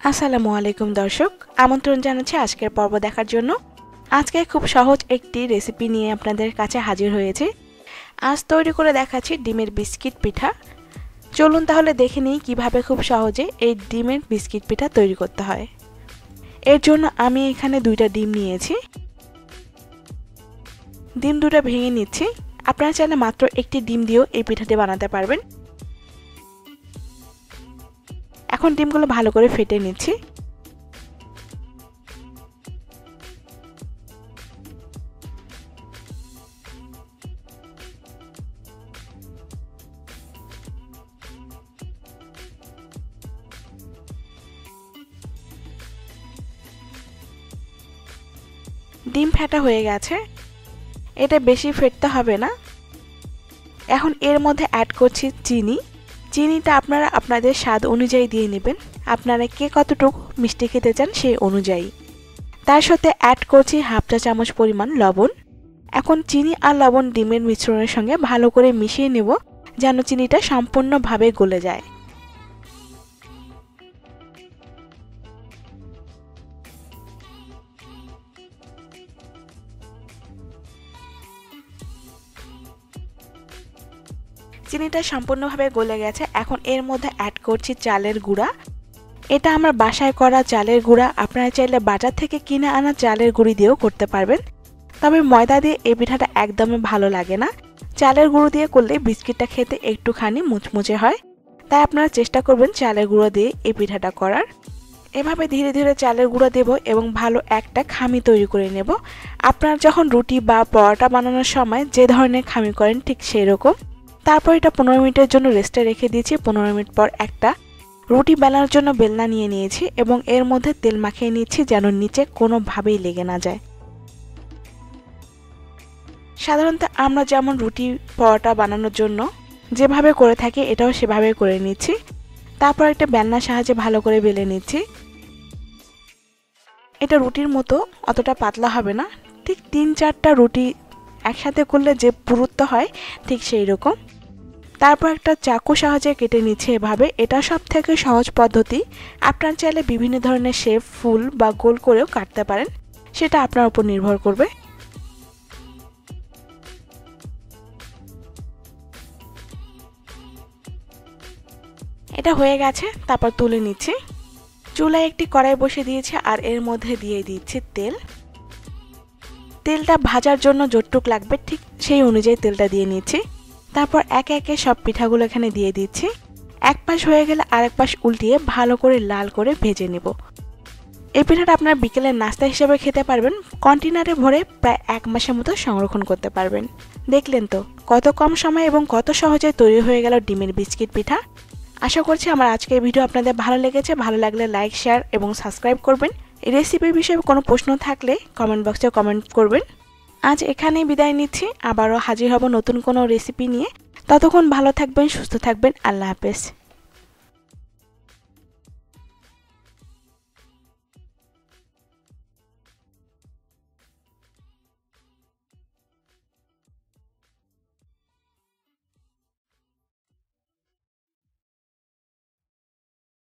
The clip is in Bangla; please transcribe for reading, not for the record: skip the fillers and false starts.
আসসালামু আলাইকুম দর্শক, আমন্ত্রণ জানাচ্ছি আজকের পর্ব দেখার জন্য। আজকে খুব সহজ একটি রেসিপি নিয়ে আপনাদের কাছে হাজির হয়েছে। আজ তৈরি করে দেখাচ্ছি ডিমের বিস্কিট পিঠা। চলুন তাহলে দেখে নিই কিভাবে খুব সহজে এই ডিমের বিস্কিট পিঠা তৈরি করতে হয়। এর জন্য আমি এখানে 2টা ডিম নিয়েছি। ডিম 2টা ভেঙে নিচ্ছি। আপনারা চাইলে মাত্র একটি ডিম দিয়েও এই পিঠাটি বানাতে পারবেন। এখন ডিমগুলো ভালো করে ফেটে নিচ্ছি। ডিম ফেটা হয়ে গেছে, এটা বেশি ফেটতে হবে না। এখন এর মধ্যে অ্যাড করছি চিনি। চিনিটা আপনারা আপনাদের স্বাদ অনুযায়ী দিয়ে নেবেন, আপনারা কে কতটুকু মিষ্টি খেতে চান সেই অনুযায়ী। তার সাথে অ্যাড করছি হাফ চা চামচ পরিমাণ লবণ। এখন চিনি আর লবণ ডিমের মিশ্রণের সঙ্গে ভালো করে মিশিয়ে নেব, যেন চিনিটা সম্পূর্ণভাবে গলে যায়। চিনিটা সম্পূর্ণভাবে গলে গেছে। এখন এর মধ্যে অ্যাড করছি চালের গুঁড়া। এটা আমার বাসায় করা চালের গুঁড়া, আপনারা চাইলে বাজার থেকে কিনে আনা চালের গুঁড়ি দিয়েও করতে পারবেন। তবে ময়দা দিয়ে এই পিঠাটা একদমই ভালো লাগে না। চালের গুঁড়ো দিয়ে করলে বিস্কিটটা খেতে একটুখানি মুচমুচে হয়, তাই আপনারা চেষ্টা করবেন চালের গুঁড়ো দিয়ে এই পিঠাটা করার। এভাবে ধীরে ধীরে চালের গুঁড়ো দেব এবং ভালো একটা খামি তৈরি করে নেব। আপনারা যখন রুটি বা পরোটা বানানোর সময় যে ধরনের খামি করেন ঠিক সেই রকম। তারপর এটা 15 মিনিটের জন্য রেস্টে রেখে দিয়েছি। 15 মিনিট পর একটা রুটি বেলার জন্য বেলনা নিয়ে নিয়েছি এবং এর মধ্যে তেল মাখিয়ে নিচ্ছি, যেন নিচে কোনোভাবেই লেগে না যায়। সাধারণত আমরা যেমন রুটি পরোটা বানানোর জন্য যেভাবে করে থাকি, এটাও সেভাবে করে নিচ্ছি। তারপর একটা বেলনার সাহায্যে ভালো করে বেলে নিচ্ছি। এটা রুটির মতো অতটা পাতলা হবে না, ঠিক 3-4টা রুটি একসাথে করলে যে পুরুত্ব হয় ঠিক সেই রকম। তারপর একটা চাকু সাহায্যে কেটে নিচ্ছে এভাবে। এটা সবথেকে সহজ পদ্ধতি। আপনারা চাইলে বিভিন্ন ধরনের শেপ ফুল বা গোল করেও কাটতে পারেন, সেটা আপনার উপর নির্ভর করবে। এটা হয়ে গেছে, তারপর তুলে নিচ্ছি। চুলায় একটি কড়াই বসিয়ে দিয়েছি আর এর মধ্যে দিয়ে দিচ্ছি তেল। তেলটা ভাজার জন্য যতটুকু লাগবে ঠিক সেই অনুযায়ী তেলটা দিয়ে নিচ্ছি। তারপর একে একে সব পিঠাগুলো এখানে দিয়ে দিচ্ছি। এক পাশ হয়ে গেলে আরেক পাশ উল্টিয়ে ভালো করে লাল করে ভেজে নেব। এই পিঠাটা আপনার বিকেলের নাস্তা হিসেবে খেতে পারবেন, কন্টেনারে ভরে প্রায় 1 মাসের মতো সংরক্ষণ করতে পারবেন। দেখলেন তো কত কম সময় এবং কত সহজে তৈরি হয়ে গেল ডিমের বিস্কিট পিঠা। আশা করছি আমার আজকের ভিডিও আপনাদের ভালো লেগেছে। ভালো লাগলে লাইক, শেয়ার এবং সাবস্ক্রাইব করবেন। এই রেসিপির বিষয়ে কোনো প্রশ্ন থাকলে কমেন্ট বক্সে কমেন্ট করবেন। আজ এখানেই বিদায় নিচ্ছি, আবারও হাজির হব নতুন কোনো রেসিপি নিয়ে। ততক্ষণ ভালো থাকবেন, সুস্থ থাকবেন। আল্লাহ হাফেজ।